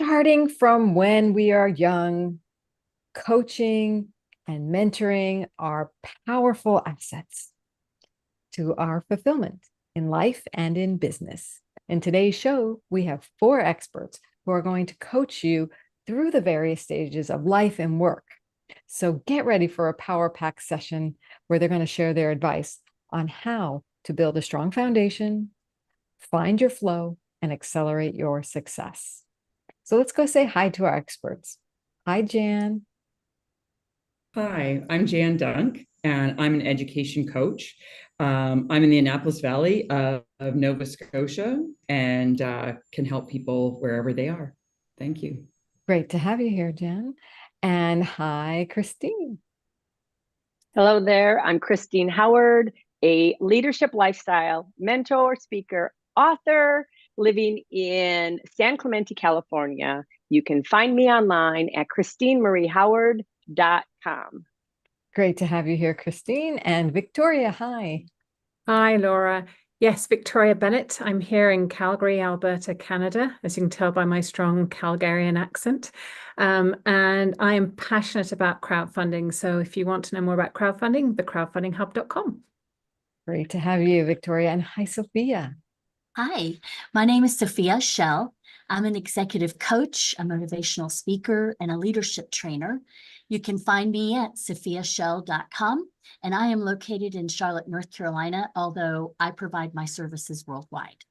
Starting from when we are young, coaching and mentoring are powerful assets to our fulfillment in life and in business. In today's show, we have four experts who are going to coach you through the various stages of life and work. So get ready for a power pack session where they're going to share their advice on how to build a strong foundation, find your flow, and accelerate your success. So let's go say hi to our experts. Hi, Jan. Hi, I'm Jan Dunk, and I'm an education coach. I'm in the Annapolis Valley of Nova Scotia and can help people wherever they are. Thank you. Great to have you here, Jan. And hi, Christine. Hello there. I'm Christine Howard, a leadership lifestyle mentor, speaker, author, living in San Clemente, California. You can find me online at christinemariehoward.com. Great to have you here, Christine. And Victoria, hi. Hi, Laura. Yes, Victoria Bennett. I'm here in Calgary, Alberta, Canada, as you can tell by my strong Calgarian accent. And I am passionate about crowdfunding. So if you want to know more about crowdfunding, thecrowdfundinghub.com. Great to have you, Victoria. And hi, Sophia. Hi, my name is Sophia Schell. I'm an executive coach, a motivational speaker, and a leadership trainer. You can find me at sophiaschell.com, and I am located in Charlotte, North Carolina, although I provide my services worldwide.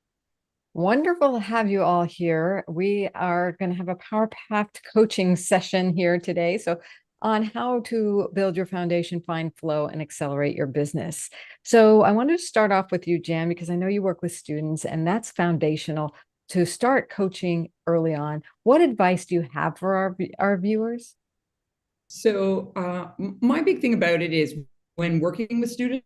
Wonderful to have you all here. We are going to have a power-packed coaching session here today. So on how to build your foundation, find flow, and accelerate your business. So I wanted to start off with you, Jan, because I know you work with students, and that's foundational to start coaching early on. What advice do you have for our viewers? So my big thing about it is when working with students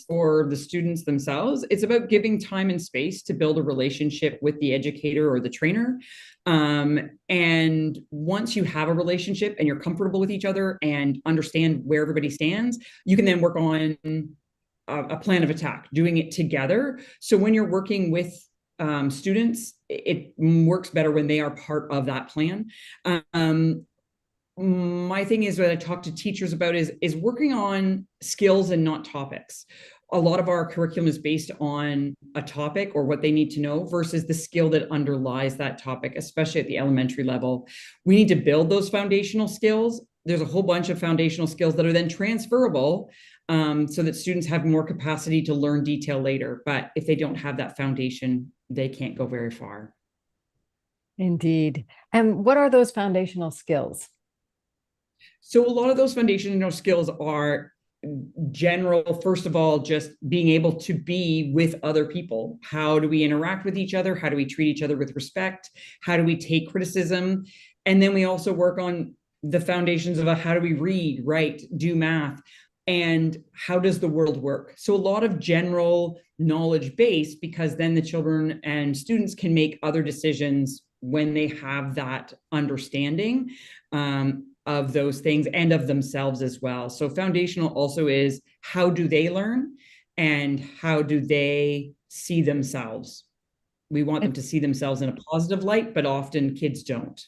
or the students themselves, it's about giving time and space to build a relationship with the educator or the trainer. And once you have a relationship and you're comfortable with each other and understand where everybody stands, you can then work on a plan of attack, doing it together. So when you're working with students, it works better when they are part of that plan. My thing is what I talk to teachers about is working on skills and not topics. A lot of our curriculum is based on a topic or what they need to know versus the skill that underlies that topic, especially at the elementary level. We need to build those foundational skills. There's a whole bunch of foundational skills that are then transferable so that students have more capacity to learn detail later. But if they don't have that foundation, they can't go very far. Indeed. And what are those foundational skills? So a lot of those foundational skills are general. First of all, just being able to be with other people. How do we interact with each other? How do we treat each other with respect? How do we take criticism? And then we also work on the foundations of how do we read, write, do math, and how does the world work? So a lot of general knowledge base, because then the children and students can make other decisions when they have that understanding of those things and of themselves as well. So foundational also is how do they learn and how do they see themselves? We want them to see themselves in a positive light, but often kids don't.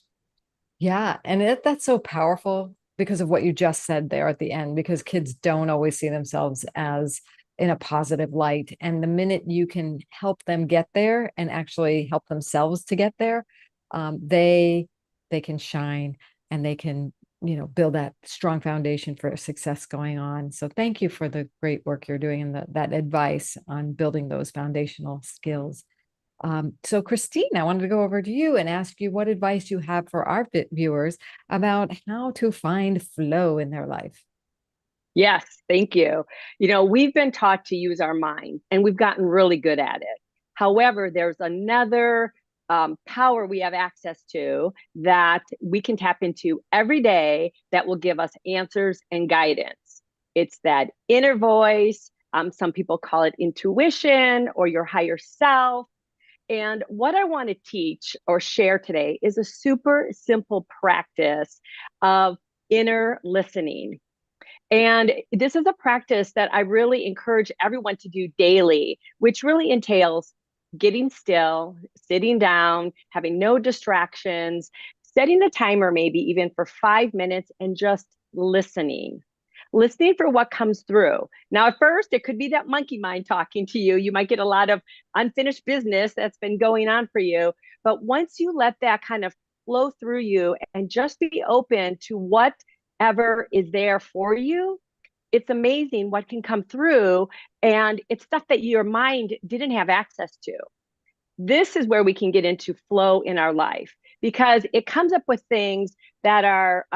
Yeah, and that's so powerful because of what you just said there at the end, because kids don't always see themselves as in a positive light. And the minute you can help them get there and actually help themselves to get there, they can shine and they can build that strong foundation for success going on. So thank you for the great work you're doing and that advice on building those foundational skills. So Christine, I wanted to go over to you and ask you what advice you have for our viewers about how to find flow in their life. Yes, thank you. We've been taught to use our mind and we've gotten really good at it. However, there's another power we have access to that we can tap into every day that will give us answers and guidance. It's that inner voice. Some people call it intuition or your higher self. And what I want to teach or share today is a super simple practice of inner listening. And this is a practice that I really encourage everyone to do daily, which really entails getting still, sitting down, having no distractions, setting a timer maybe even for 5 minutes and just listening for what comes through. Now, at first, it could be that monkey mind talking to you. You might get a lot of unfinished business that's been going on for you. But once you let that kind of flow through you and just be open to whatever is there for you, it's amazing what can come through. And it's stuff that your mind didn't have access to. This is where we can get into flow in our life, because it comes up with things that are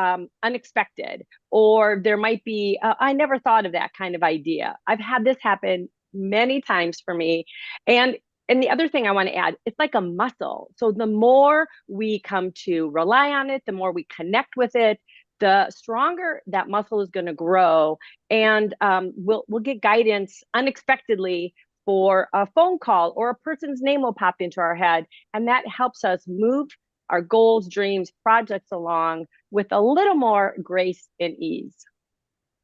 unexpected, or there might be, I never thought of that kind of idea. I've had this happen many times for me. And the other thing I want to add, it's like a muscle. So the more we come to rely on it, the more we connect with it, the stronger that muscle is going to grow. And we'll get guidance unexpectedly for a phone call, or a person's name will pop into our head. And that helps us move our goals, dreams, projects along with a little more grace and ease.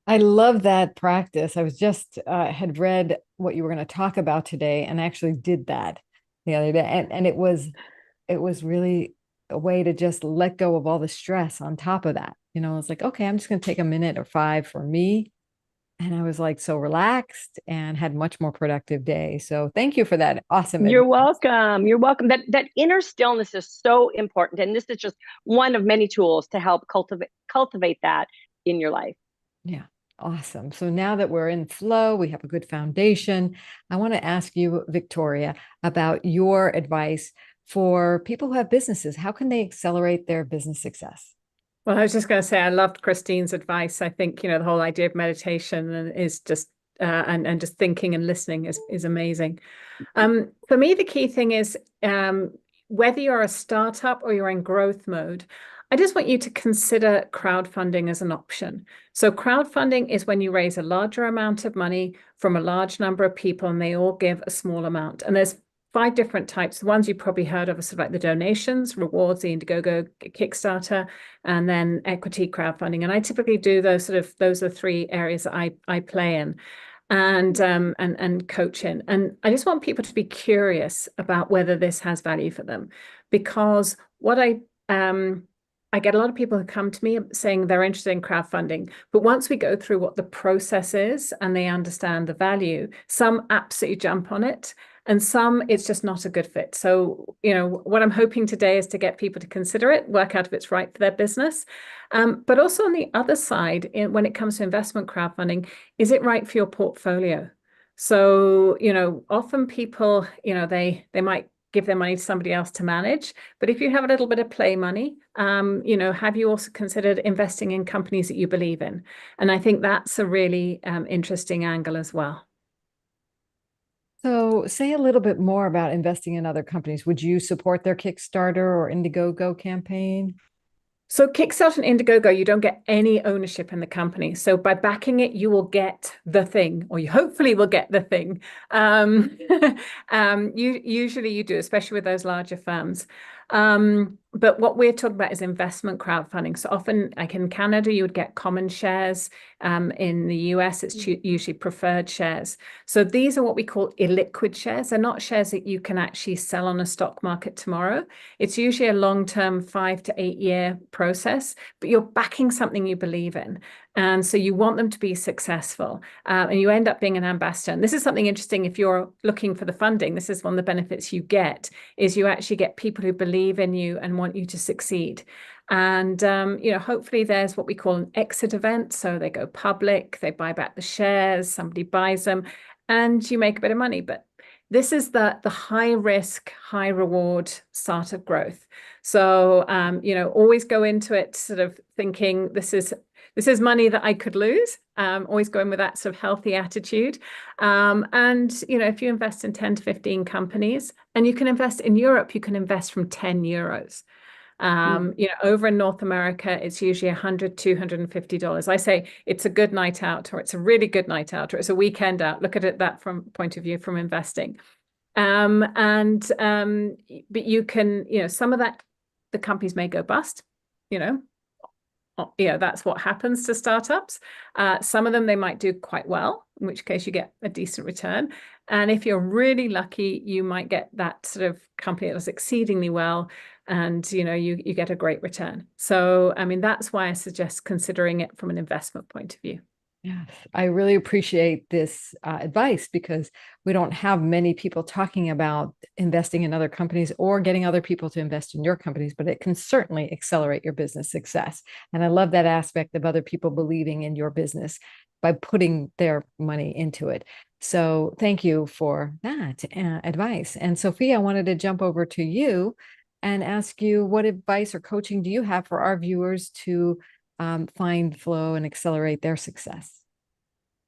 I love that practice. I was just had read what you were going to talk about today and actually did that the other day. And it was really a way to just let go of all the stress on top of that. You know, it's like, okay, I'm just going to take a minute or 5 for me. And I was like so relaxed and had much more productive day. So thank you for that. Awesome. You're welcome. You're welcome. That inner stillness is so important. And this is just one of many tools to help cultivate that in your life. Yeah. Awesome. So now that we're in flow, we have a good foundation. I want to ask you, Victoria, about your advice for people who have businesses. How can they accelerate their business success? Well, I was just going to say, I loved Christine's advice. I think, the whole idea of meditation is just, and just thinking and listening is amazing. For me, the key thing is, whether you're a startup or you're in growth mode, I just want you to consider crowdfunding as an option. So crowdfunding is when you raise a larger amount of money from a large number of people and they all give a small amount. And there's 5 different types. The ones you probably heard of are sort of like the donations, rewards, the Indiegogo, Kickstarter, and then equity crowdfunding. And I typically do those are 3 areas that I play in and coach in. And I just want people to be curious about whether this has value for them, because what I get a lot of people who come to me saying they're interested in crowdfunding, but once we go through what the process is and they understand the value, some absolutely jump on it. And some, it's just not a good fit. So, what I'm hoping today is to get people to consider it, work out if it's right for their business. But also on the other side, when it comes to investment crowdfunding, is it right for your portfolio? So, often people, they might give their money to somebody else to manage. But if you have a little bit of play money, have you also considered investing in companies that you believe in? And I think that's a really interesting angle as well. So say a little bit more about investing in other companies. Would you support their Kickstarter or Indiegogo campaign? So Kickstarter and Indiegogo, you don't get any ownership in the company. So by backing it, you will get the thing, or you hopefully will get the thing. Usually you do, especially with those larger firms. But what we're talking about is investment crowdfunding. So often, like in Canada, you would get common shares. In the US, it's usually preferred shares. So these are what we call illiquid shares. They're not shares that you can actually sell on a stock market tomorrow. It's usually a long-term 5 to 8 year process, but you're backing something you believe in. And so you want them to be successful, and you end up being an ambassador. And this is something interesting. If you're looking for the funding, this is one of the benefits you get, is you actually get people who believe in you and want you to succeed. And, hopefully there's what we call an exit event. So they go public, they buy back the shares, somebody buys them, and you make a bit of money. But this is the high risk, high reward start of growth. So, always go into it sort of thinking this is money that I could lose. Always going with that sort of healthy attitude. And, if you invest in 10 to 15 companies, and you can invest in Europe, you can invest from 10 euros. Over in North America, it's usually $100, $250. I say it's a good night out, or it's a really good night out, or it's a weekend out. Look at it that from point of view from investing. But you can, some of that, the companies may go bust, that's what happens to startups. Some of them, they might do quite well, in which case you get a decent return. And if you're really lucky, you might get that sort of company that does exceedingly well, and you get a great return. So, I mean, that's why I suggest considering it from an investment point of view. Yes, I really appreciate this advice, because we don't have many people talking about investing in other companies or getting other people to invest in your companies, but it can certainly accelerate your business success. And I love that aspect of other people believing in your business by putting their money into it. So thank you for that advice. And Sophia, I wanted to jump over to you and ask you, what advice or coaching do you have for our viewers to find flow and accelerate their success?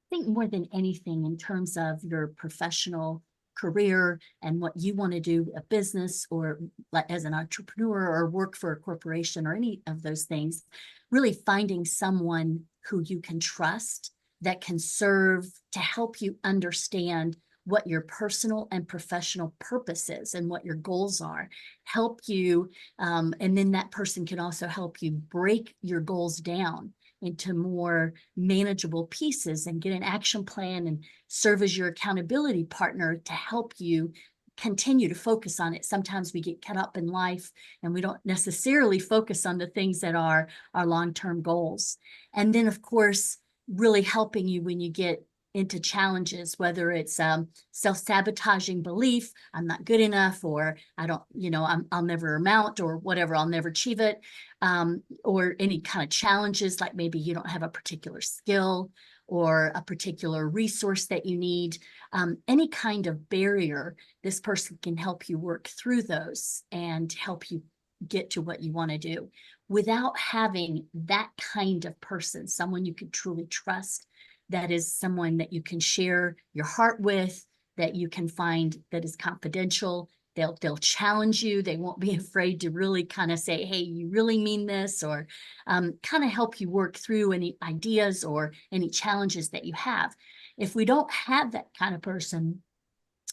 I think more than anything, in terms of your professional career and what you want to do, a business or like as an entrepreneur or work for a corporation or any of those things, really finding someone who you can trust that can serve to help you understand what your personal and professional purpose is and what your goals are, help you. And then that person can also help you break your goals down into more manageable pieces and get an action plan and serve as your accountability partner to help you continue to focus on it. Sometimes we get caught up in life and we don't necessarily focus on the things that are our long-term goals. And then, of course, really helping you when you get into challenges, whether it's self-sabotaging belief, I'm not good enough, or I don't, I'll never amount, or whatever, I'll never achieve it, or any kind of challenges, like maybe you don't have a particular skill or a particular resource that you need, any kind of barrier, this person can help you work through those and help you get to what you want to do without having that kind of person, someone you can truly trust, that is someone that you can share your heart with, that you can find that is confidential. They'll challenge you. They won't be afraid to really kind of say, hey, you really mean this, or kind of help you work through any ideas or any challenges that you have. If we don't have that kind of person,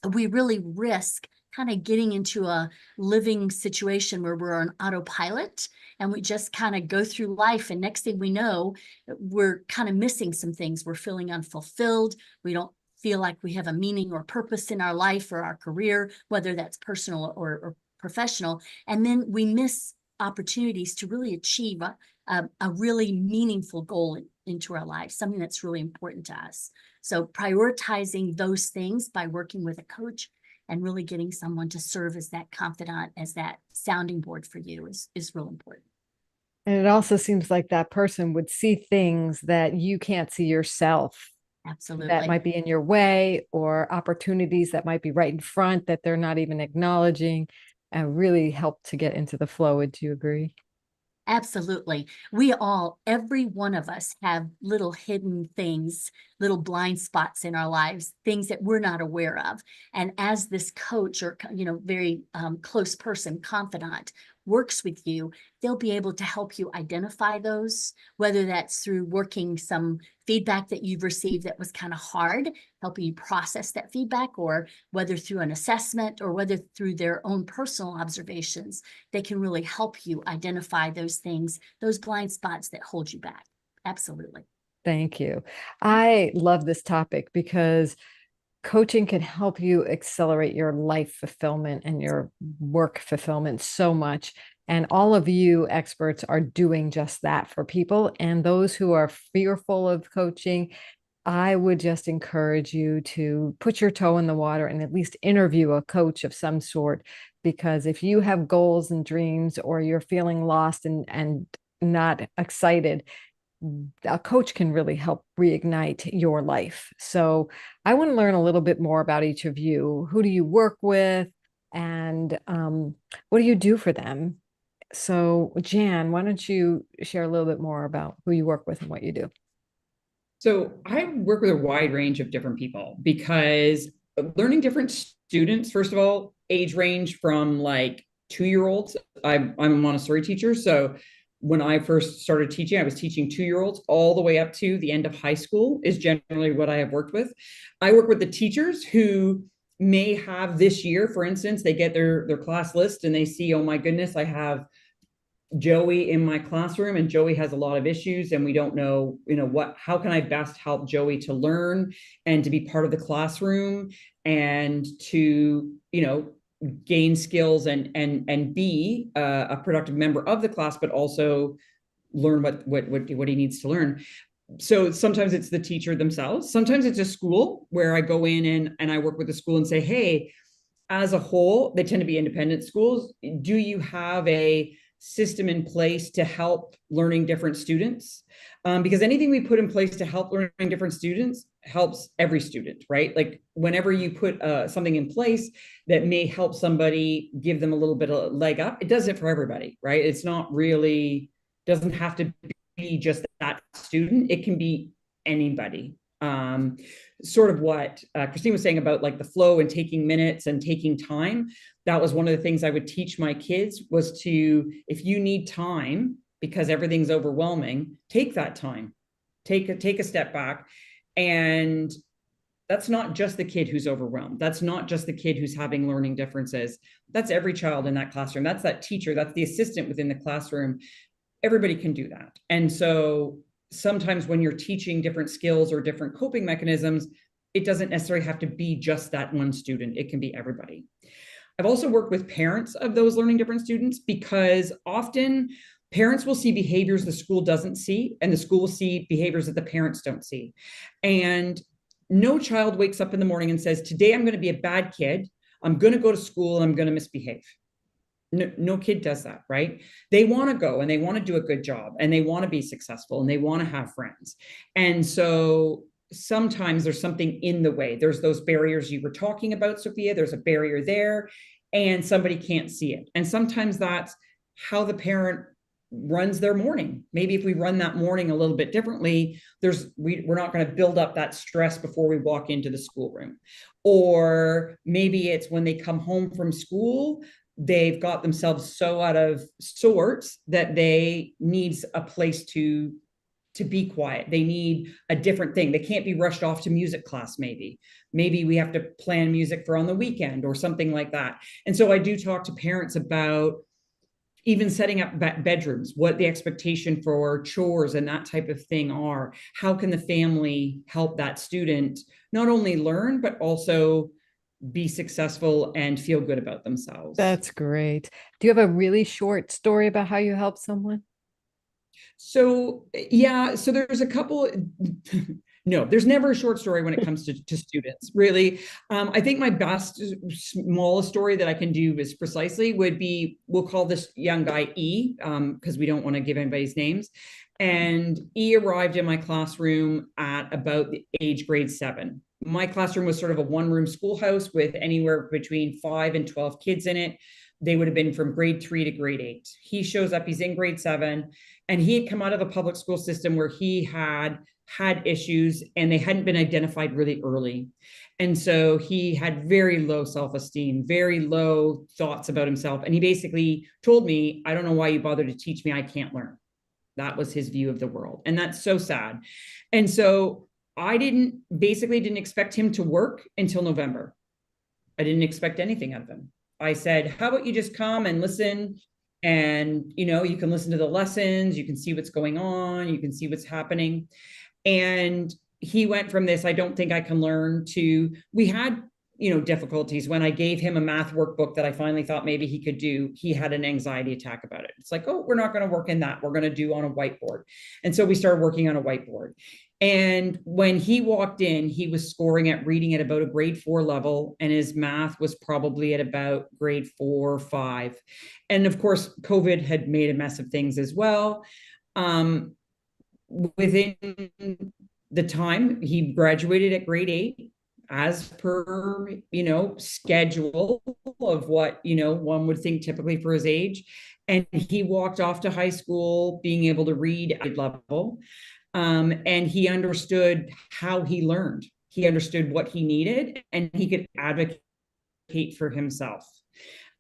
we really risk kind of getting into a living situation where we're on autopilot and we just kind of go through life. And next thing we know, we're kind of missing some things. We're feeling unfulfilled. We don't feel like we have a meaning or purpose in our life or our career, whether that's personal or professional. And then we miss opportunities to really achieve a really meaningful goal into our lives, something that's really important to us. So prioritizing those things by working with a coach and really getting someone to serve as that confidant, as that sounding board for you is real important. And it also seems like that person would see things that you can't see yourself, Absolutely. that might be in your way, or opportunities that might be right in front that they're not even acknowledging, and really help to get into the flow. Would you agree? Absolutely. Every one of us have little hidden things, little blind spots in our lives, things that we're not aware of. And as this coach or, very close person, confidant, works with you, they'll be able to help you identify those, whether that's through working some feedback that you've received that was kind of hard, helping you process that feedback, or whether through an assessment or whether through their own personal observations, they can really help you identify those things, those blind spots that hold you back. Absolutely. Thank you. I love this topic because coaching can help you accelerate your life fulfillment and your work fulfillment so much. And all of you experts are doing just that for people. And those who are fearful of coaching, I would just encourage you to put your toe in the water and at least interview a coach of some sort. Because if you have goals and dreams, or you're feeling lost and not excited, a coach can really help reignite your life. So I want to learn a little bit more about each of you. Who do you work with, and what do you do for them? So Jan, why don't you share a little bit more about who you work with and what you do? So I work with a wide range of different people, because learning different students, first of all, age range from like 2-year-olds. I'm a Montessori teacher. So when I first started teaching, I was teaching 2-year-olds all the way up to the end of high school is generally what I have worked with. I work with the teachers who may have this year, for instance, they get their class list and they see, oh my goodness, I have Joey in my classroom and Joey has a lot of issues and we don't know, how can I best help Joey to learn and to be part of the classroom and to, gain skills and be a productive member of the class, but also learn what he needs to learn. So sometimes it's the teacher themselves. Sometimes it's a school where I go in and I work with the school and say, hey, as a whole, they tend to be independent schools. Do you have a system in place to help learning different students? Because anything we put in place to help learning different students helps every student, right? Like whenever you put something in place that may help somebody, give them a little bit of leg up, it does it for everybody, right? It's not really, doesn't have to be just that student. It can be anybody. Sort of what Christine was saying about like the flow and taking minutes and taking time. That was one of the things I would teach my kids was to, if you need time because everything's overwhelming, take that time, take a step back. And that's not just the kid who's overwhelmed. That's not just the kid who's having learning differences. That's every child in that classroom. That's that teacher. That's the assistant within the classroom. Everybody can do that. And so sometimes when you're teaching different skills or different coping mechanisms, it doesn't necessarily have to be just that one student. It can be everybody. I've also worked with parents of those learning different students because often parents will see behaviors the school doesn't see, and the school will see behaviors that the parents don't see. And no child wakes up in the morning and says, today I'm going to be a bad kid. I'm going to go to school and I'm going to misbehave. No kid does that, right? They want to go and they want to do a good job and they want to be successful and they want to have friends. And so sometimes there's something in the way. There's those barriers you were talking about, Sophia. There's a barrier there and somebody can't see it. And sometimes that's how the parent runs their morning. Maybe if we run that morning a little bit differently, we're not going to build up that stress before we walk into the schoolroom. Or maybe it's when they come home from school, they've got themselves so out of sorts that they need a place to be quiet. They need a different thing. They can't be rushed off to music class. Maybe we have to plan music for on the weekend or something like that. And so I do talk to parents about even setting up bedrooms, what the expectation for chores and that type of thing are. How can the family help that student not only learn, but also be successful and feel good about themselves? That's great. Do you have a really short story about how you help someone? So, yeah, so there's a couple. No, there's never a short story when it comes to students, really. I think my best, smallest story that I can do is precisely would be, we'll call this young guy E, because we don't want to give anybody's names. And E arrived in my classroom at about the age grade 7. My classroom was sort of a one-room schoolhouse with anywhere between 5 and 12 kids in it. They would have been from grade 3 to grade 8. He shows up, he's in grade 7, and he had come out of a public school system where he had issues and they hadn't been identified really early. And so he had very low self-esteem, very low thoughts about himself. And he basically told me, I don't know why you bothered to teach me, I can't learn. That was his view of the world. And that's so sad. And so I didn't expect him to work until November. I didn't expect anything out of him. I said, how about you just come and listen? And, you can listen to the lessons, you can see what's going on, you can see what's happening. And he went from this, I don't think I can learn, to, we had, difficulties. When I gave him a math workbook that I finally thought maybe he could do, he had an anxiety attack about it. It's like, oh, we're not going to work in that. We're going to do on a whiteboard. And so we started working on a whiteboard. And when he walked in, he was scoring at reading at about a grade 4 level, and his math was probably at about grade 4 or 5. And of course, COVID had made a mess of things as well. Within the time, he graduated at grade 8 as per, schedule of what, one would think typically for his age. And he walked off to high school being able to read at level. And he understood how he learned. He understood what he needed, and he could advocate for himself.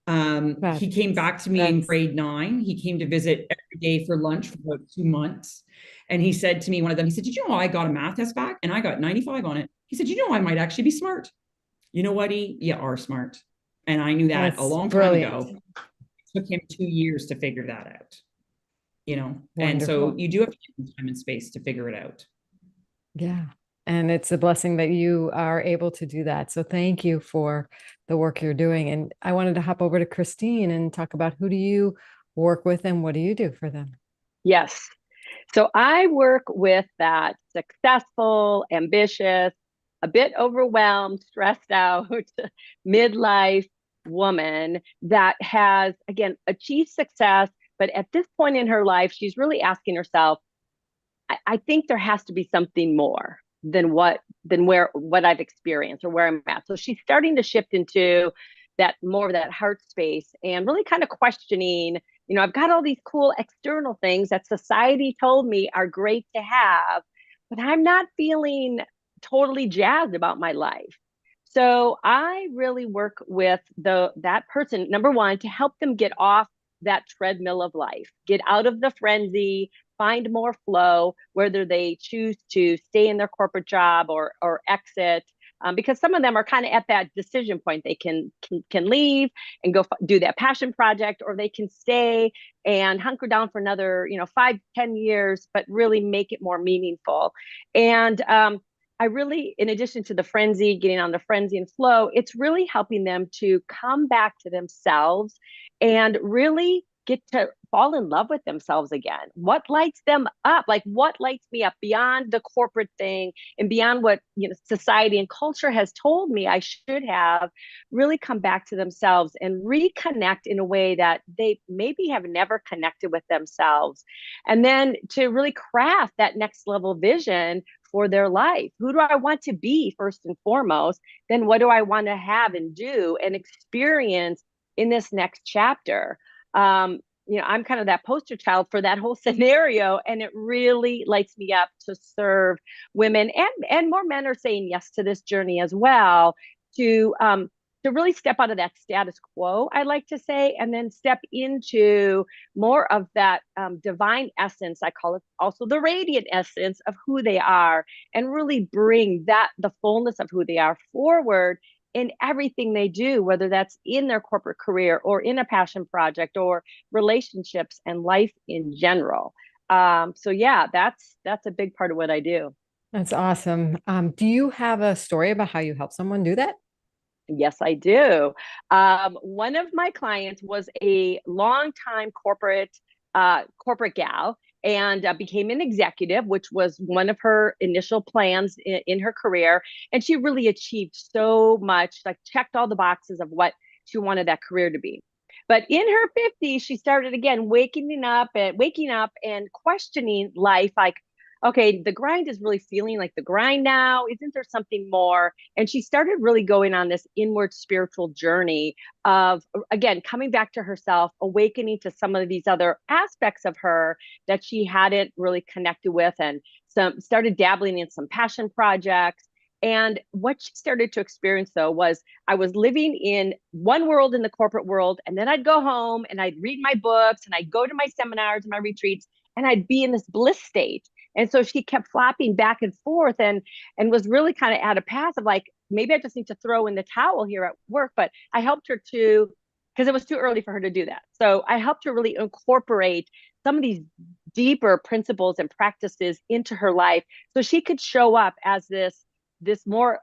He came back to me in grade 9. He came to visit every day for lunch for about 2 months. And he said to me, one of them, he said, did you know I got a math test back and I got 95 on it? He said, I might actually be smart. You know what, E? You are smart. And I knew that a long time ago. It took him 2 years to figure that out. Wonderful. And so you do have to give time and space to figure it out. Yeah. And it's a blessing that you are able to do that. So thank you for the work you're doing. And I wanted to hop over to Christine and talk about who do you work with and what do you do for them? Yes. So I work with that successful, ambitious, a bit overwhelmed, stressed out midlife woman that has, again, achieved success. But at this point in her life, she's really asking herself, I think there has to be something more than what I've experienced or where I'm at. So she's starting to shift into that more of that heart space and really kind of questioning, I've got all these cool external things that society told me are great to have, but I'm not feeling totally jazzed about my life. So I really work with that person, number one, to help them get off that treadmill of life, get out of the frenzy, find more flow, whether they choose to stay in their corporate job or exit. Because some of them are kind of at that decision point. They can leave and go do that passion project, or they can stay and hunker down for another 5-10 years, but really make it more meaningful. And I really, in addition to the frenzy, getting on the frenzy and flow, it's really helping them to come back to themselves and really get to fall in love with themselves again. What lights them up? Like, what lights me up beyond the corporate thing and beyond what society and culture has told me I should have? Really come back to themselves and reconnect in a way that they maybe have never connected with themselves. And then to really craft that next level vision for their life. Who do I want to be first and foremost? Then what do I want to have and do and experience in this next chapter? I'm kind of that poster child for that whole scenario, and it really lights me up to serve women, and more men are saying yes to this journey as well, to really step out of that status quo, I like to say, and then step into more of that divine essence. I call it also the radiant essence of who they are, and really bring the fullness of who they are forward in everything they do, whether that's in their corporate career or in a passion project or relationships and life in general. So yeah, that's a big part of what I do. That's awesome. Do you have a story about how you help someone do that? Yes, I do. One of my clients was a longtime corporate gal, and became an executive, which was one of her initial plans in her career. And she really achieved so much, like checked all the boxes of what she wanted that career to be. But in her 50s, she started again waking up and questioning life, like, okay, the grind is really feeling like the grind now. Isn't there something more? And she started really going on this inward spiritual journey of, again, coming back to herself, awakening to some of these other aspects of her that she hadn't really connected with, and started dabbling in some passion projects. And what she started to experience, though, was I was living in one world in the corporate world, and then I'd go home and I'd read my books and I'd go to my seminars and my retreats, and I'd be in this bliss state. And so she kept flopping back and forth, and was really kind of at a pass of like, maybe I just need to throw in the towel here at work. But I helped her because it was too early for her to do that. So I helped her really incorporate some of these deeper principles and practices into her life so she could show up as this more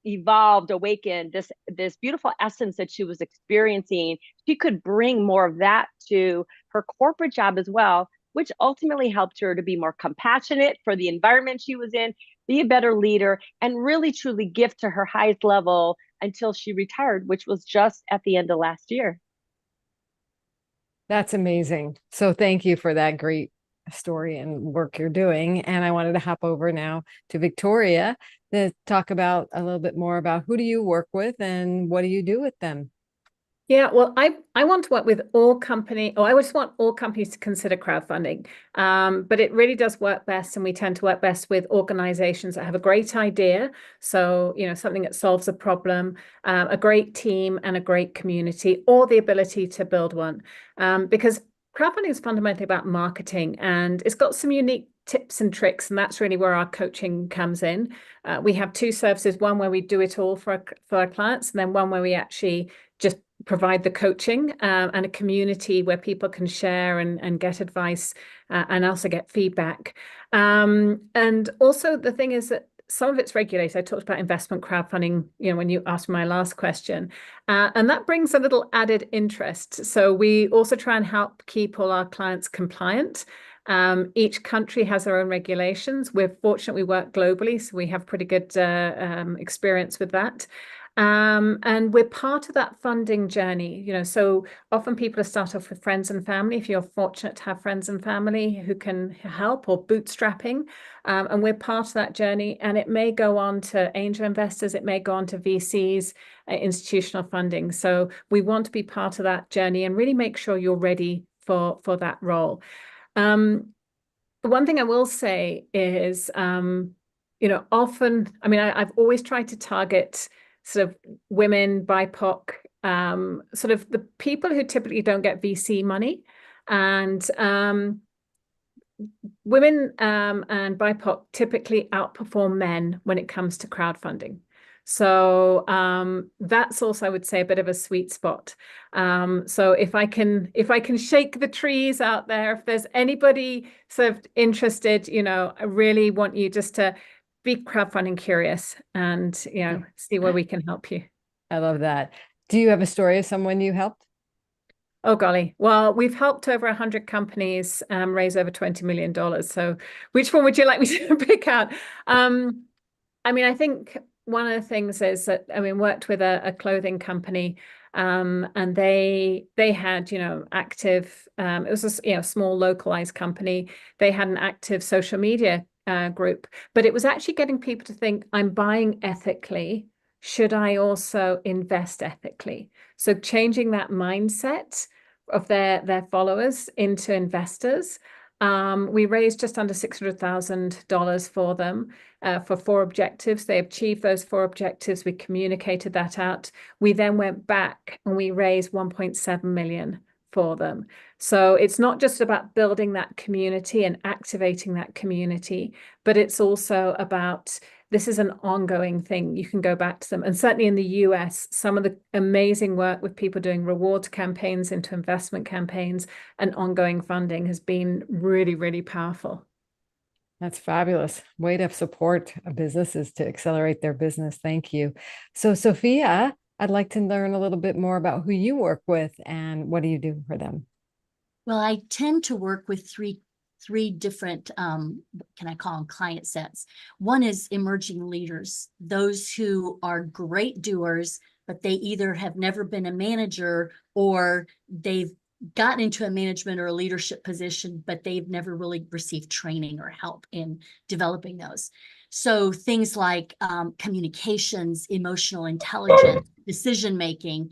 evolved, awakened, this beautiful essence that she was experiencing. She could bring more of that to her corporate job as well, which ultimately helped her to be more compassionate for the environment she was in, be a better leader, and really truly give to her highest level until she retired, which was just at the end of last year. That's amazing. So thank you for that great story and work you're doing. And I wanted to hop over now to Victoria to talk about a little bit more about who do you work with and what do you do with them? Yeah, well, I want to work with I just want all companies to consider crowdfunding. But it really does work best, and we tend to work best with organizations that have a great idea. So, something that solves a problem, a great team and a great community, or the ability to build one. Because crowdfunding is fundamentally about marketing, and it's got some unique tips and tricks, and that's really where our coaching comes in. We have two services, one where we do it all for our clients, and then one where we actually just provide the coaching, and a community where people can share and get advice, and also get feedback. And also the thing is that some of it's regulated. I talked about investment crowdfunding, when you asked me my last question, and that brings a little added interest. So we also try and help keep all our clients compliant. Each country has their own regulations. We're fortunate we work globally, so we have pretty good experience with that. And we're part of that funding journey, so often people start off with friends and family, if you're fortunate to have friends and family who can help, or bootstrapping. And we're part of that journey, and it may go on to angel investors, it may go on to VCs, institutional funding. So we want to be part of that journey and really make sure you're ready for that role. One thing I will say is, often, I've always tried to target sort of women, BIPOC, sort of the people who typically don't get VC money. And women and BIPOC typically outperform men when it comes to crowdfunding. So that's also, I would say, a bit of a sweet spot. So if I can shake the trees out there, if there's anybody sort of interested, I really want you just to be crowdfunding curious and, see where we can help you. I love that. Do you have a story of someone you helped? Oh, golly. Well, we've helped over 100 companies raise over $20 million. So which one would you like me to pick out? I think one of the things is that, worked with a clothing company, and they had, active, it was a small localized company. They had an active social media group, but it was actually getting people to think, I'm buying ethically. Should I also invest ethically? So changing that mindset of their followers into investors. We raised just under $600,000 for them for 4 objectives. They achieved those 4 objectives. We communicated that out. We then went back and we raised 1.7 million for them. So it's not just about building that community and activating that community, but it's also about, this is an ongoing thing. You can go back to them. And certainly in the US, some of the amazing work with people doing rewards campaigns into investment campaigns and ongoing funding has been really, really powerful. That's fabulous. Way to support businesses to accelerate their business. Thank you. So, Sophia, I'd like to learn a little bit more about who you work with and what do you do for them? Well, I tend to work with three different, can I call them client sets? One is emerging leaders, those who are great doers, but they either have never been a manager or they've gotten into a management or a leadership position, but they've never really received training or help in developing those. So things like communications, emotional intelligence, decision-making,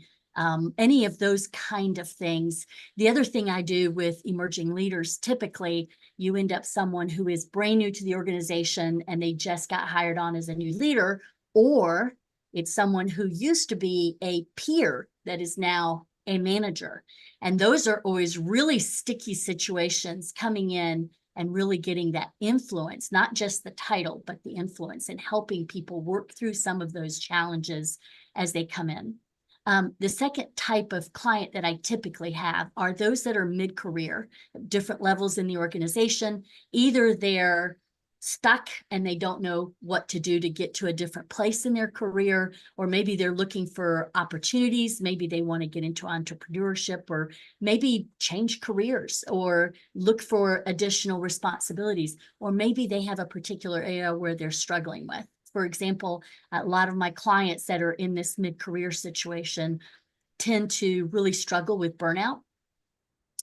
any of those kind of things. The other thing I do with emerging leaders, typically you end up someone who is brand new to the organization and they just got hired on as a new leader, or it's someone who used to be a peer that is now a manager. And those are always really sticky situations, coming in and really getting that influence, not just the title, but the influence, and helping people work through some of those challenges as they come in. The second type of client that I typically have are those that are mid-career, different levels in the organization. Either they're stuck and they don't know what to do to get to a different place in their career, or maybe they're looking for opportunities. Maybe they want to get into entrepreneurship, or maybe change careers, or look for additional responsibilities, or maybe they have a particular area where they're struggling with. For example, a lot of my clients that are in this mid-career situation tend to really struggle with burnout.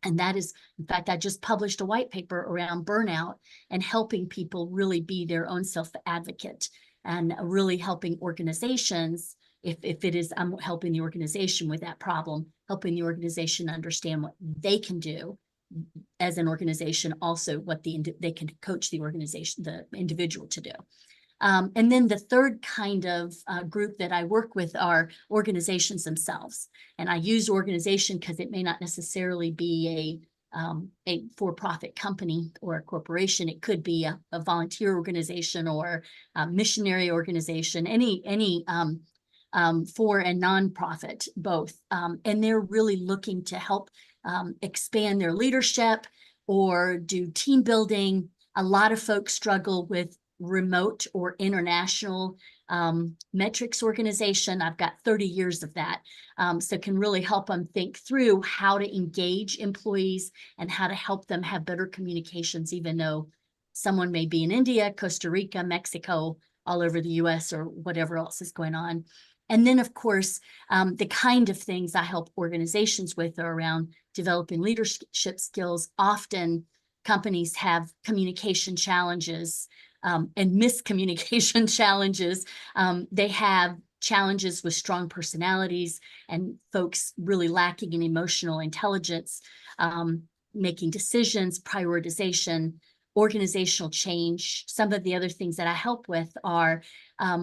And that is, in fact, I just published a white paper around burnout and helping people really be their own self-advocate, and really helping organizations, if it is, I'm helping the organization with that problem, helping the organization understand what they can do as an organization, also what they can coach the organization, the individual, to do. And then the third kind of group that I work with are organizations themselves. And I use organization because it may not necessarily be a for-profit company or a corporation. It could be a volunteer organization or a missionary organization, any for and nonprofit, both. And they're really looking to help expand their leadership or do team building. A lot of folks struggle with remote or international metrics organization. I've got 30 years of that. So can really help them think through how to engage employees and how to help them have better communications, even though someone may be in India, Costa Rica, Mexico, all over the US or whatever else is going on. And then, of course, the kind of things I help organizations with are around developing leadership skills. Often companies have communication challenges and miscommunication challenges. They have challenges with strong personalities and folks really lacking in emotional intelligence, making decisions, prioritization, organizational change. Some of the other things that I help with are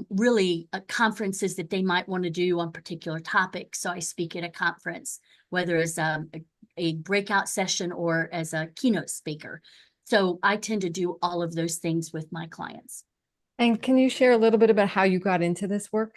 really conferences that they might want to do on particular topics. So I speak at a conference, whether as a breakout session or as a keynote speaker. So I tend to do all of those things with my clients. And can you share a little bit about how you got into this work?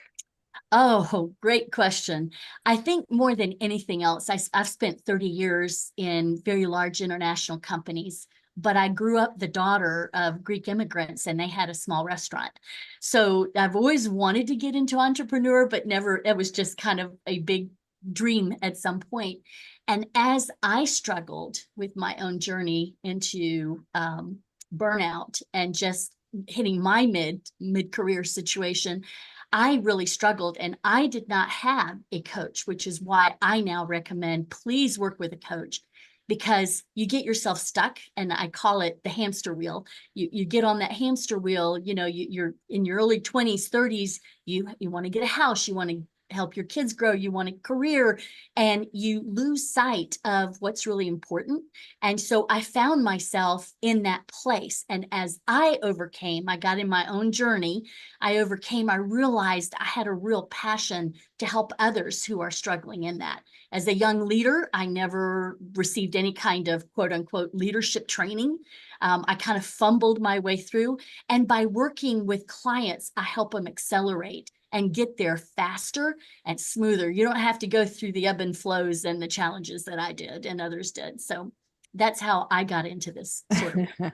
Oh, great question. I think more than anything else, I've spent 30 years in very large international companies, but I grew up the daughter of Greek immigrants and they had a small restaurant. So I've always wanted to get into entrepreneur, but never, it was just kind of a big dream at some point. And as I struggled with my own journey into burnout and just hitting my mid-career situation, I really struggled and I did not have a coach, which is why I now recommend please work with a coach, because you get yourself stuck, and I call it the hamster wheel. You get on that hamster wheel, you're in your early 20s, 30s, you want to get a house, you want to help your kids grow, you want a career, and you lose sight of what's really important. And so I found myself in that place. And as I got in my own journey, I realized I had a real passion to help others who are struggling in that. As a young leader, I never received any kind of quote unquote leadership training. I kind of fumbled my way through. And by working with clients, I help them accelerate and get there faster and smoother. You don't have to go through the ebb and flows and the challenges that I did and others did. So that's how I got into this sort of.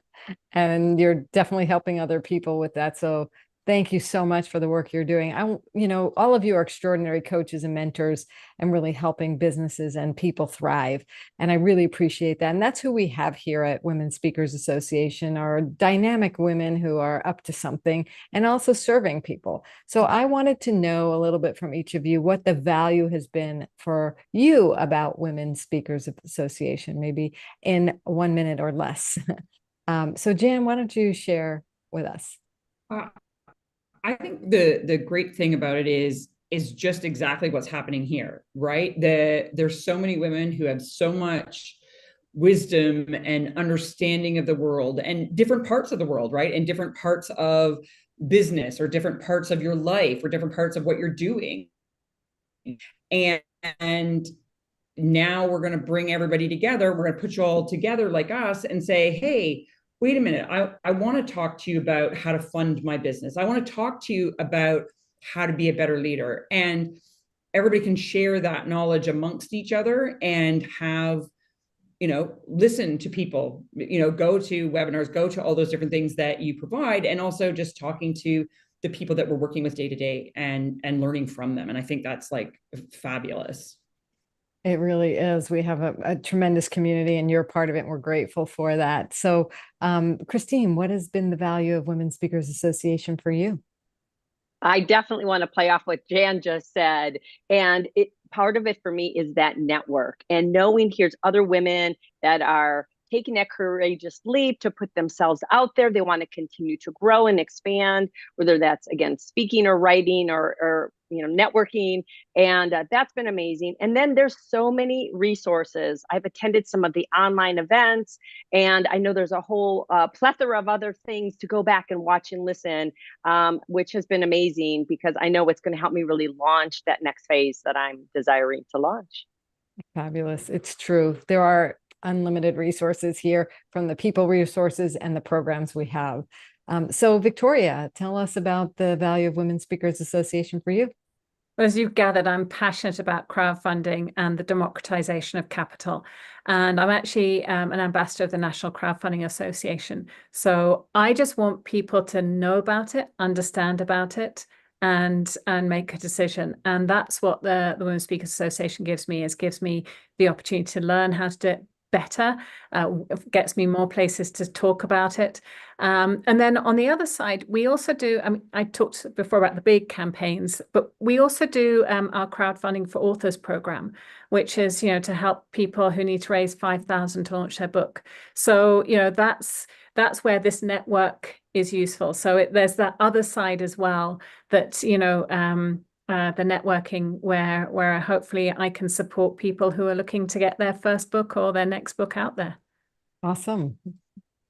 And you're definitely helping other people with that. So thank you so much for the work you're doing. All of you are extraordinary coaches and mentors and really helping businesses and people thrive. And I really appreciate that. And that's who we have here at Women Speakers Association, are dynamic women who are up to something and also serving people. So I wanted to know a little bit from each of you what the value has been for you about Women Speakers Association, maybe in 1 minute or less. So Jan, why don't you share with us? I think the great thing about it is just exactly what's happening here, right? There's so many women who have so much wisdom and understanding of the world and different parts of the world, right? And different parts of business or different parts of your life or different parts of what you're doing. And now we're going to bring everybody together. We're going to put you all together like us and say, hey, wait a minute, I want to talk to you about how to fund my business. I want to talk to you about how to be a better leader. And everybody can share that knowledge amongst each other and have, listen to people, go to webinars, go to all those different things that you provide, and also just talking to the people that we're working with day to day and learning from them. And I think that's like fabulous. It really is. We have a tremendous community and you're part of it. And we're grateful for that. So, Christine, what has been the value of Women Speakers Association for you? I definitely want to play off what Jan just said. And part of it for me is that network and knowing here's other women that are taking that courageous leap to put themselves out there. They want to continue to grow and expand, whether that's, again, speaking or writing or networking. And that's been amazing. And then there's so many resources. I've attended some of the online events, and I know there's a whole plethora of other things to go back and watch and listen, which has been amazing because I know it's going to help me really launch that next phase that I'm desiring to launch. Fabulous. It's true. There are unlimited resources here, from the people resources and the programs we have. So Victoria, tell us about the value of Women Speakers Association for you. Well, as you've gathered, I'm passionate about crowdfunding and the democratization of capital. And I'm actually an ambassador of the National Crowdfunding Association. So I just want people to know about it, understand about it, and make a decision. And that's what the Women Speakers Association gives me, gives me the opportunity to learn how to do it better, gets me more places to talk about it. And then on the other side, we also do, I mean, I talked before about the big campaigns, but we also do our crowdfunding for authors program, which is, you know, to help people who need to raise 5,000 to launch their book. So, you know, that's where this network is useful. So there's that other side as well that, you know, the networking where hopefully I can support people who are looking to get their first book or their next book out there. Awesome.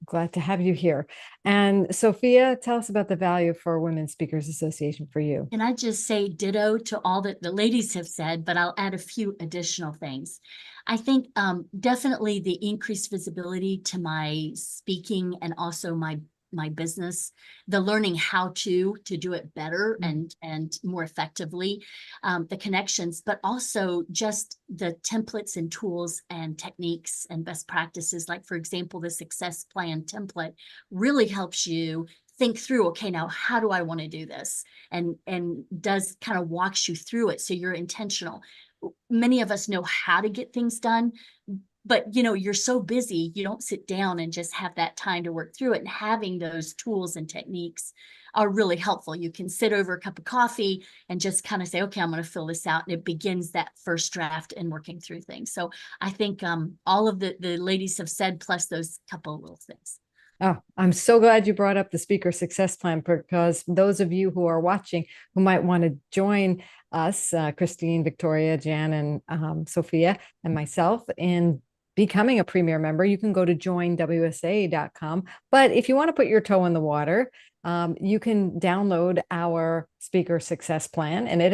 Glad to have you here. And Sophia, tell us about the value for Women Speakers Association for you. Can I just say ditto to all that the ladies have said, but I'll add a few additional things. I think definitely the increased visibility to my speaking and also my business, the learning how to do it better and more effectively, the connections, but also just the templates and tools and techniques and best practices. Like, for example, the success plan template really helps you think through, okay, now how do I want to do this? And does kind of walks you through it. So you're intentional. Many of us know how to get things done, but you know, you're so busy, you don't sit down and just have that time to work through it. And having those tools and techniques are really helpful. You can sit over a cup of coffee and just kind of say, okay, I'm going to fill this out. And it begins that first draft and working through things. So I think all of the ladies have said, plus those couple of little things. Oh, I'm so glad you brought up the Speaker Success Plan, because those of you who are watching who might want to join us, Christine, Victoria, Jan, and Sophia, and myself in becoming a Premier member, you can go to joinwsa.com. But if you want to put your toe in the water, you can download our Speaker Success Plan, and it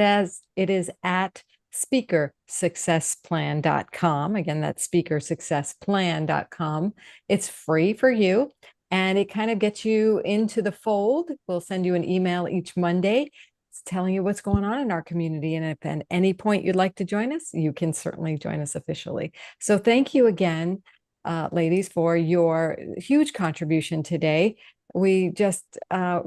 is at speakersuccessplan.com. Again, that's speakersuccessplan.com. It's free for you, and it kind of gets you into the fold. We'll send you an email each Monday telling you what's going on in our community. And if at any point you'd like to join us, you can certainly join us officially. So thank you again, ladies, for your huge contribution today. We just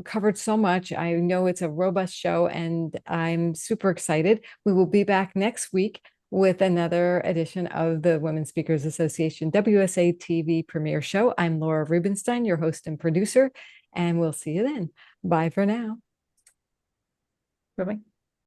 covered so much. I know it's a robust show, and I'm super excited. We will be back next week with another edition of the Women Speakers Association WSA TV premiere show. I'm Laura Rubenstein, your host and producer, and we'll see you then. Bye for now. Bye-bye.